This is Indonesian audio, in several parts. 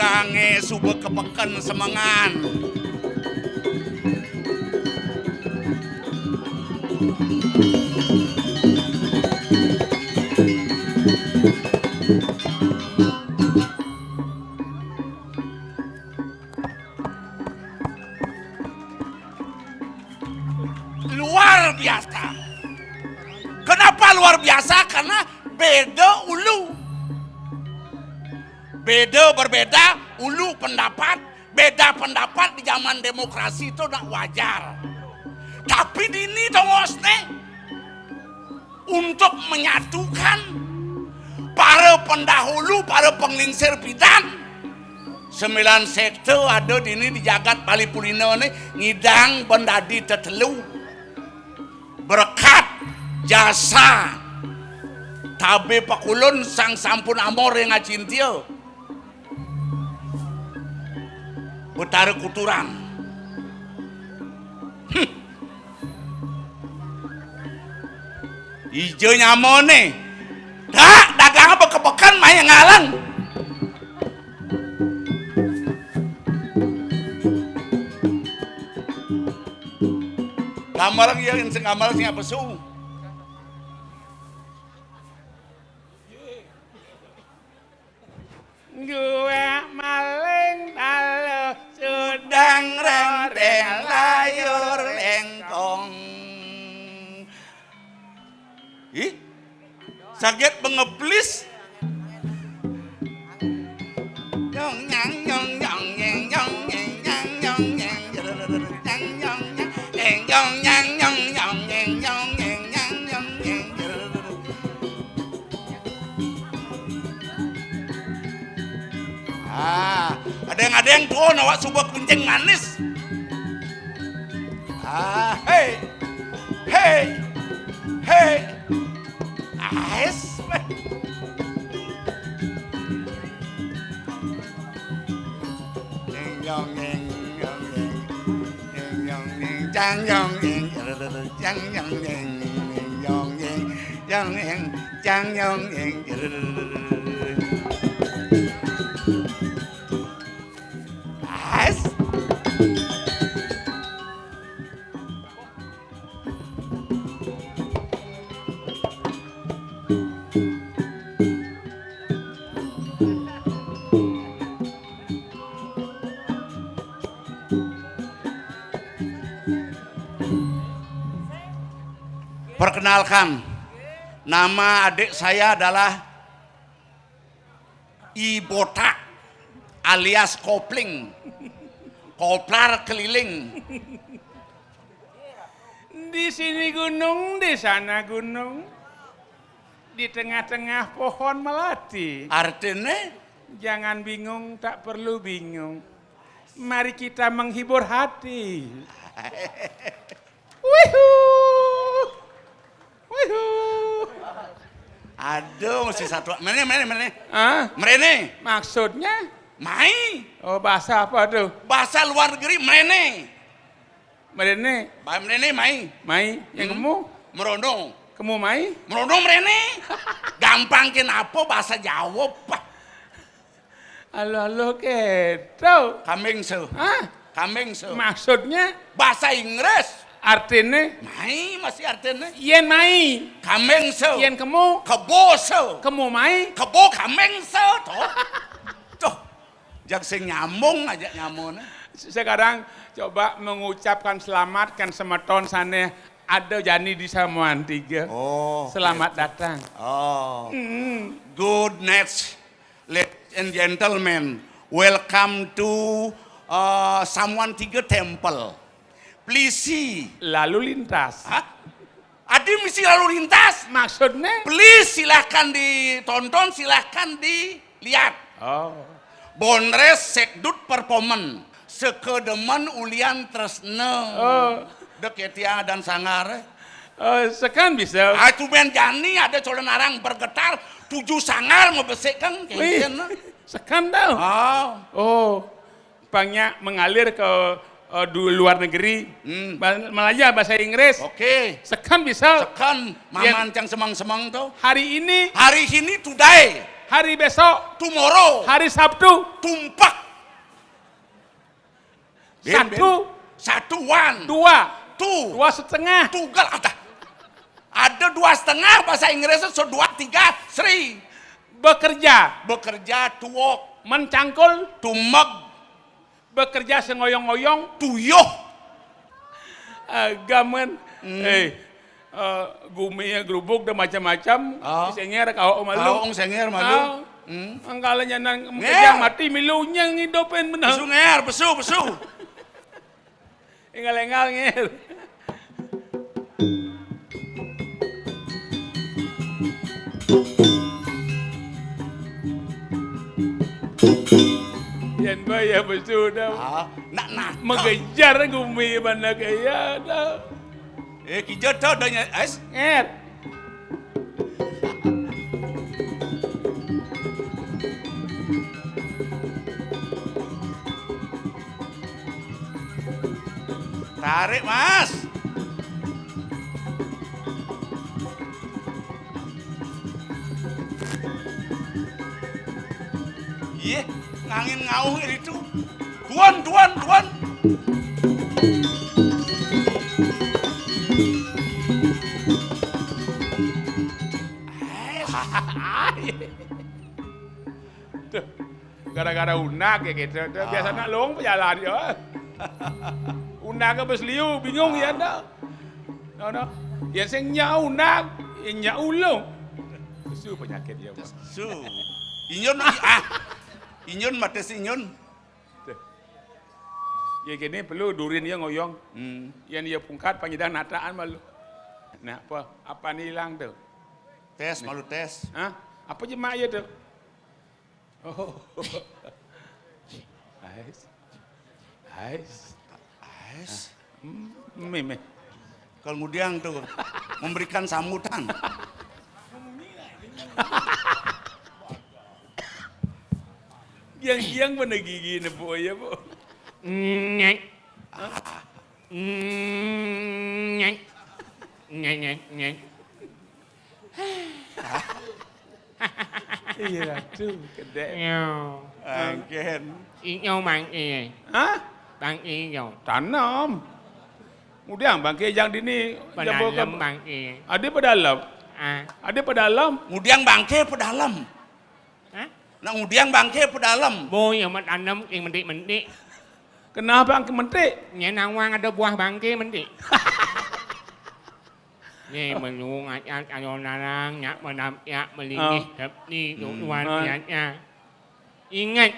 Ngange subuh kepekan semangan. Luar biasa. Kenapa luar biasa? Karena beda ulu. Beda berbeda, ulu pendapat, beda pendapat di zaman demokrasi itu udah wajar. Tapi di ini dongosne untuk menyatukan para pendahulu, para penglingsir bidan. 9 sekte ada di ini di jagat Bali Purina ini ngidang bendadi tetelu. Berkat jasa tabe pakulun sang sampun amor yang ngacintia. Betara kuturan. Ijo nyamone. Tak dagang apa kepekan maya ngalang. Gambarang yang sing gambarang sing apa su? Gua maling talo sedang renteng layur lengkong. Ih, sakit pengeplis. Nyong nyang nyong nyong nyeng nyong nyeng nyang nyong nyeng nyang nyong nyeng nyong nyang nyong nyong nyeng nyong nyeng nyang nyong nyeng. Ada yang tuh nawak sebuah kuncing manis. Hey, hey, hey, es. Nyong nyeng nyong nyeng nyong nyeng jang nyong nyeng jang nyong nyeng nyong nyeng jang nyeng jang nyong nyeng. Perkenalkan, nama adik saya adalah Ibota alias kopling, koplar keliling. Di sini gunung, di sana gunung, di tengah-tengah pohon melati. Artinya? Jangan bingung, tak perlu bingung. Mari kita menghibur hati. Wihuu. Aduh, mesti satu. Mana? Ah? Merene. Maksudnya? Mai. Oh, bahasa apa tuh? Bahasa luar negeri merene. Merene. Merene mai. Mai, yang kamu? Merono. Kamu mai? Merono merene. Gampang kenapa bahasa Jawa, Pak. Halo, gitu. Kambing se. Hah? Kambing se. Maksudnya? Bahasa Inggris. Artinya? Mai masih artinya. Yen mai. Kambing se. Yen kamu? Kebo se. Kamu mai? Kebo kambing se. Tuh. Jak sing nyambung aja nyamun. Sekarang coba mengucapkan selamat kan semeton sana ada Jani di Samuan 3. Oh. Selamat datang. Oh. Good night, ladies and gentlemen. Welcome to Samuan 3 Temple. Please see. Lalu lintas. Hah? Adi misi lalu lintas. Maksudnya? Please silahkan ditonton, silahkan dilihat. Oh. Bonres Sekdut Performance. Sekedeman ulian tresna. Oh. Deketia dan sangar. Sekan bisa. Itu ben Jani ada colen arang bergetar. 7 sangar mau besekkan. Sekan tau. Oh. Banyak mengalir ke di luar negeri, Malaysia bahasa Inggris. Oke. Sekan bisa. Sekan, maman cang semang-semang tuh. Hari ini today. Hari besok. Tomorrow. Hari Sabtu. Tumpak. Satu. Satu, one. Dua. Two. 2,5. Tunggal ada. Ada 2,5 bahasa Inggrisnya, so 2, 3, 3. Bekerja. Bekerja, to work. Mencangkul. To mug. Bekerja sengoyong-ngoyong. To yoh. Gamen. Gumi gerubuk dan macam-macam. Senger kau malu. Kau senger malu. Angkalanya nang kerja mati milunya ngidopin benar. Besu nger, besu. Engal-engal nger. Yan ba ya besu dah. Nak. Mengejar gumi mana kaya dah. Kijot tau danya es. Nger. Tarik mas. Iya, ngangin ngauh itu. Tuan. Gara-gara unak ya gitu. Biasanya long berjalan ya. Unak ke besliu bingung ya dah. No. Ya sing nyau unak, nyau long. Su penyakit ya. Su. Inyun mati si inyun. Ya gini perlu durin ya ngoyong. Yang dia pungkat pangidang nataan malu. Nah apa nih hilang tuh? Tes malu tes. Hah? Apa jemak ya tuh? Oh. Ais. Meme. Kemudian tuh memberikan sambutan. Giang mana gigi ne po ya po. Nyek. Nyek. Iya tuh gede. Yo. Angken. Inyo mang i. Hah? Bang i yo. Tanam. Kemudian bangke yang dini Pedalam bang i. Ada pedalam. Ada pedalam. Kemudian bangke pedalam. Hah? Nah kemudian bangke pedalam. Boy yang menanam yang mendik. Kenapa angke mentik? Nya nawang ada buah bangke mendik. Ni melung ayat ayo narang nyak menam ya melingih ni tuan ya. Ingat.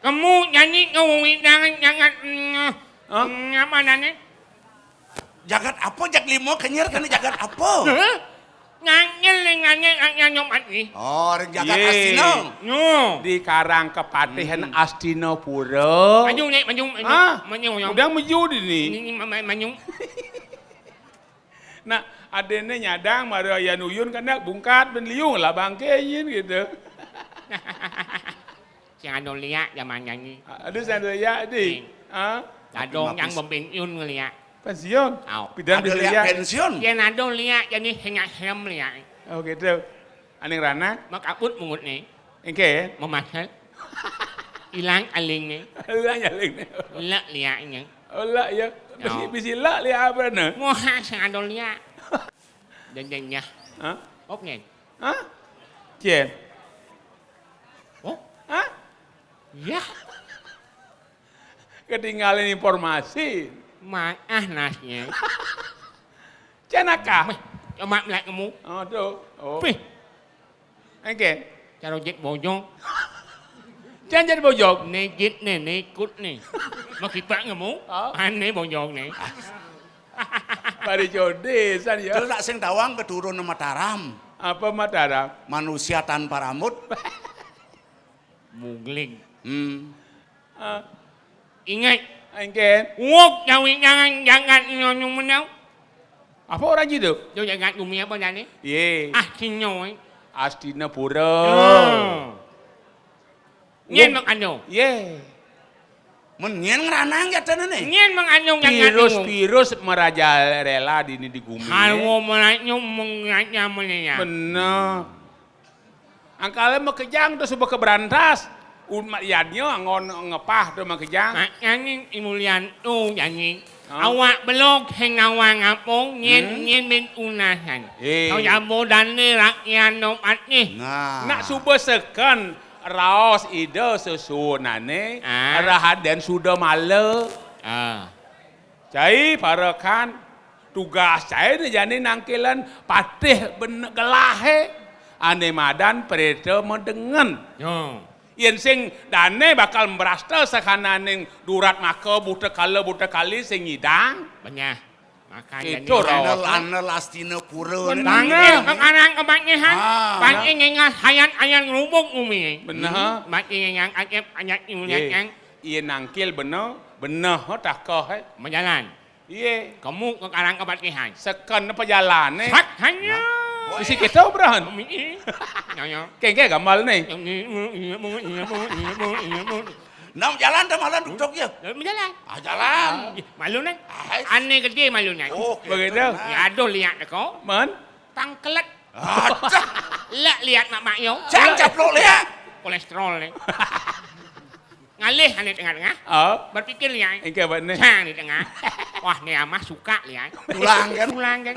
Kamu nyanyi ngomongin jangan apa nane? Jagat apa jak limo kenyer kan jagat apa? Nganyel nyomat ni. Oh, jagat Ye. Astino. No. Di Karang Kepatihan Astino Pura. Manyung. Udah meju di ni. Manyung. Nah, adanya nyadang mara ya nuyun kana bungkat ben liung lah bangke yin gitu. Si Adon liat zaman nyanyi. Ada sandaya di. Adon yang mempensiun ngeliat. Pensiun. Au. Pidan Ada bisa lihat lihat. pensiun. Dia Adon liat jadi hengat hem liat. Oh gitu. Aning rana. Makaput mungut ni. Engke. Memasak. Ilang aling ni. Lah nyaling ni. Lek liatnya. Olah ya. Bisi lah lihat apa na. Moha si Adon liat. Dan Hah? Okey. Hah? Cien. Oh? Hah? Ya. Ketinggalan informasi. Maah nasnya. Cenaka. Coba melihat kamu. Oh tuh. Oh. Pih. Engke. Cara jet bojong. Jangan jadi bojok. Ni jet ni kut ni. Makipak kamu. Aneh bojong ni. Pari jode san ya. Terus tak sing tawang keturun Mataram. Apa Mataram? Manusia tanpa rambut. Mugling. Ah, Ingat. engke. Wok jangan nyonyong menau. Apa orang gitu? Dia jangan umi apa dah ni? Ye. Sinyoy. Astina Pura. Nyen mang ano. Ye. Menyen ngeranang ya tenan nih. Nyen mang ano jangan Virus merajalela di ini di bumi. Halwo melanyo menganya menenya. Benar. Angkale makejang tu subah keberantas. Umat yadnya ngon ngepah tu makejang. Yang imulian tu yang awak belok heng awang apong nyen min unahan. Kau jabo dan ni rakyat nopat ni. Nak subah sekan raos ide susunane Rahaden sudah male. Cai para kan tugas saya ni jani nangkilan patih bener gelahe. Ane madan pereta mendengen. Yen sing dane bakal merasta sakananing durat maka buta kali sing ngidang. Benyah. Makanya itu Anel astina pura. Tangnya kekarang kebanyahan. Banyak ngengas hayat-hayat ngerubung umi. Benar. Banyak yang ayat imulian yang. Iya nangkil benar tak kah. Menjalan. Iya. Kamu kekarang kebanyahan. Sekan apa jalan ni. Sak hanya. Isi kita berahan. Kengke gamal ni. Nam jalan dah malam duduk ya. Menjalan. Jalan. Malu ni. Aneh gede malu ni. Begitu. Ya aduh lihat kau. Man. Tangkelat. Lek lihat mak yo. Jangan caplok lihat. Kolesterol ni. Ngalih ane tengah-tengah. Berpikir lihat. Engke apa ni? Di tengah. Wah ni amah suka lihat. Tulang kan.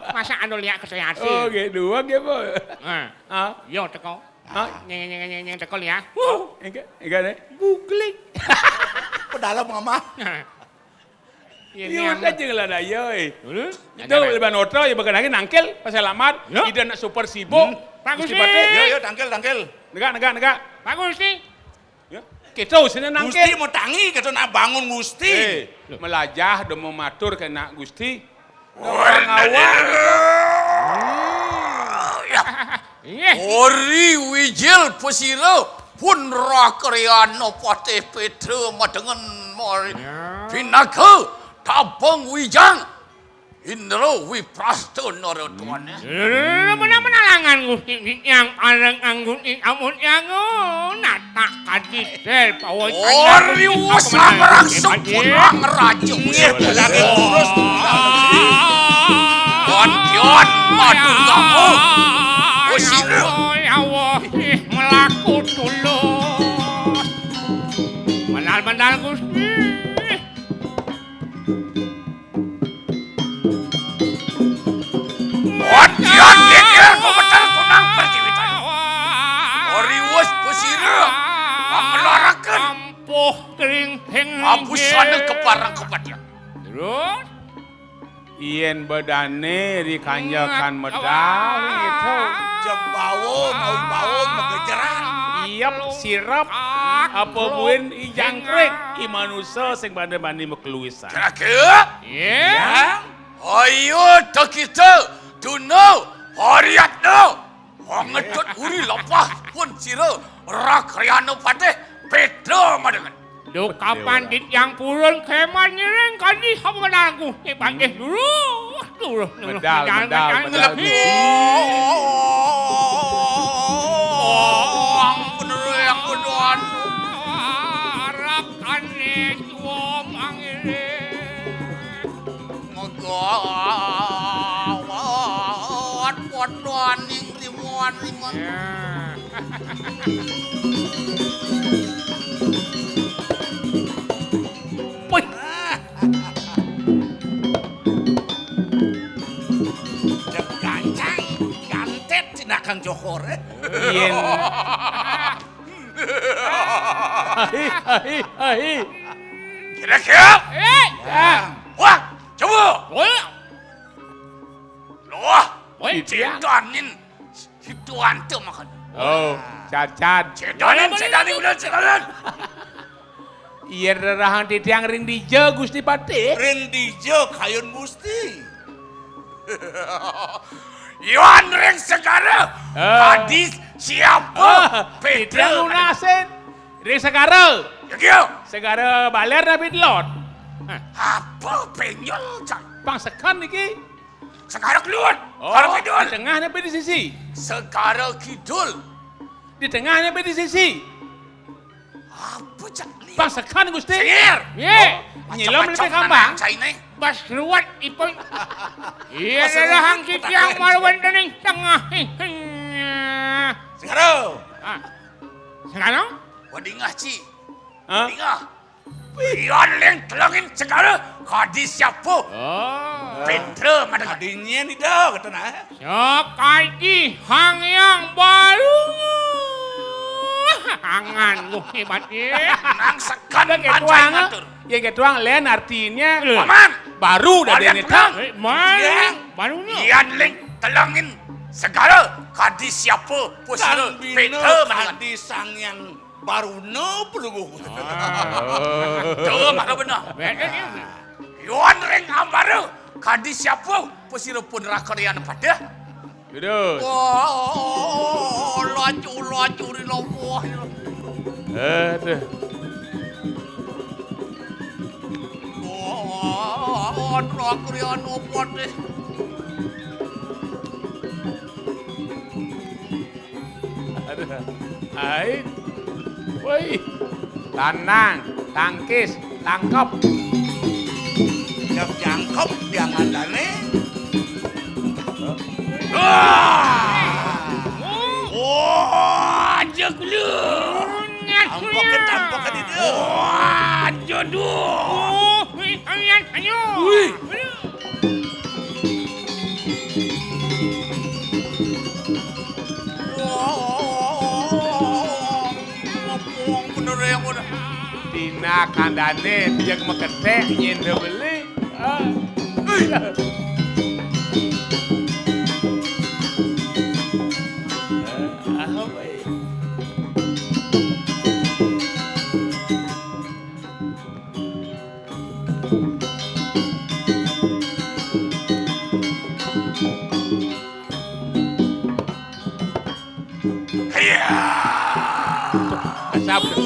Masa anu lihat kesehatan. Oh gitu. Gitu. Yo teko. Nyeng teko lihat. Engke ni. Googling. Pedalam mama. Iya udah jeung lah daya Itu leban oto ya bagan lagi nangkel pas selamat. Ida nak super sibuk. Bagus sih. Yo tangkel. Negak. Bagus sih. Kita usahnya nangkel. Gusti mau tangi kita nak bangun Gusti. Melajah dan mematur kena Gusti. Ngawang. Ori wijil pesiro pun rakriano patih Petra madengen mori pinaka tabang wijang Indro wiprasto norotuannya. Mana-mana langan Gusti yang parang anggun amun yang natak kadisel pawai. Ori usang rangsung pulang raja Lagi terus. Wadyon madu kamu. Pesiro. Allah melaku tulus. Benar-benar Gusti. Wadyon geger komentar kunang pertiwitan. Ori was pesiro. Melarakan. Ampuh kering heng. Abusana keparang kepadanya. Terus? Ien badane dikanjakan medal itu. Jembawon, mau mengejaran. Iap sirap apa buin ijangkrek imanusa sing bande-bande mekluisan. Kira-kira. Ya. Ayo tak kita tuno hariatno. Wangetut uri lapah pun sira rakriano pateh Petra madengan. Duk kapan dit yang purun keman nyereng kadi apa benar aku bangkit dulu. Medal. Bener yang keduaan. Arakan ni suam angire. Ngagawat podoan yang rimuan. Gancang, gantet tindakan Johor. Ien. Hai. Kira-kira. Wah, coba. Loh, cedanin. Hituan tu makan. Oh, cacat. Cedanin udah cedanin. Iya rerahan di tiang ring dija Gusti Patih. Ring dijo kayun Gusti. Yuan ring segara. Tadi siapa? Petra lunasen. Ring segara. Ya, Segara baler David Lord. apa penyol cak? Pang sekan niki. Segara keluar. Oh, Kalau di kidul. tengahnya di sisi. Segara kidul. Di tengahnya di sisi. Apa cak? Pang sekan Gusti. Sengir. Ye. Nyilam lebih kambang. Cak ini. Bas luat ipon. Iya rerahang kit yang maluan dening tengah. Sekarang. Ah. Sekarang? Wadingah ci. Hah? Wadingah. Pion leng telangin segala kadi siapa? Oh. Petra madengan. Tadinya ni dah kata nak. Sekali hang yang baru. Hangan lu hebatnya. Nang sekan Ada kayak pancai tuang, ngatur. ya kayak tuang lain artinya Paman. baru dari Kalian ini tenang. Mana? Barunya. Pion leng telangin segala kadi siapa? Pusara Dan bina Petra madengan. tadi sang yang baru no pelugu. Tuh mana benar. Benar. Yuan reng ambaru kadi siapa? Pusara pun rakarian pada. Duduk. Wah, laju di lopoh. Aduh. Wah, rakarian opot deh. Aduh. Ai. Woi. Tanang, tangkis, tangkap. Siap jangkep jangan dane. Wah, jeglu. Tampakkan itu. Wah, jodoh. Oh, kalian ayo. Wah, ngomong bener yang udah. Tina kandane jeung meketek nyin teu beuli.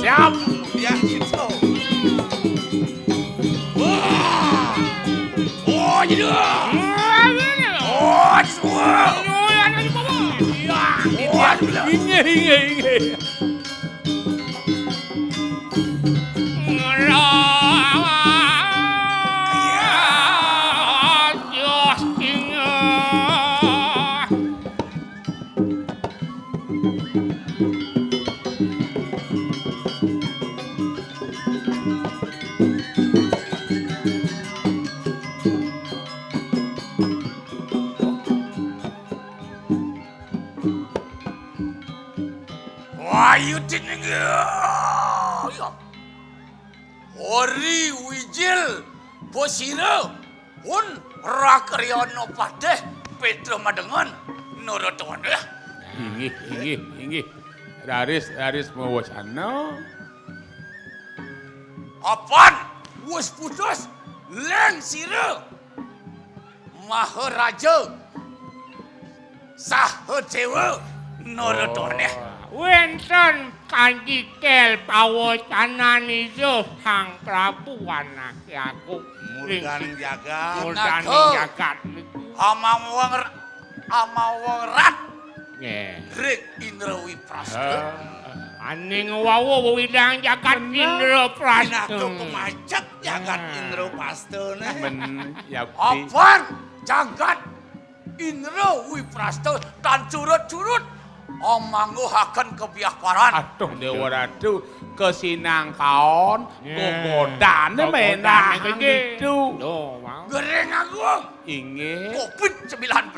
Siap. Ya gitu. Oh, jodoh. Oh, semua. Wah, gila. Inge. Wah, you didn't Ori wijil posira un rakaryono padeh Petra madengan nurut deh. Inggih. Raris mau wacana. Apaan? Wus putus leng sira. Maharaja Sahadewa nurut deh. Wenten kandikel pawacanan ijo Sang Prabu anake aku. Murdan jaga. Murdan Nako. jagat. Amawang rat Nggih. Rek Indra Wiprasta. Aning wawo widang jagat Indra Pinato Prasta. kemacet jagat Indra Pastone. Men yakti. Apaan? Jagat Indra Wiprasta dan curut-curut omangguhaken kebiakaran. Aduh Dewa Ratu kesinang kaon gogodan Gogodan menang gede. itu. Loh, wow. Gereng agung Inggih. COVID-19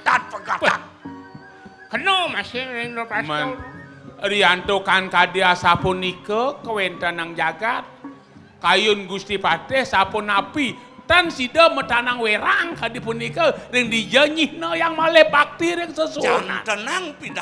dan pegatan. Keno masih Indra Prasta. Men Rianto kan kadia sapunika kewentanang jagat. Kayun Gusti Patih sapun api tan sida metanang werang kadipunika ring dijanyihna yang malih bakti ring sesuna. Jangan tenang pindah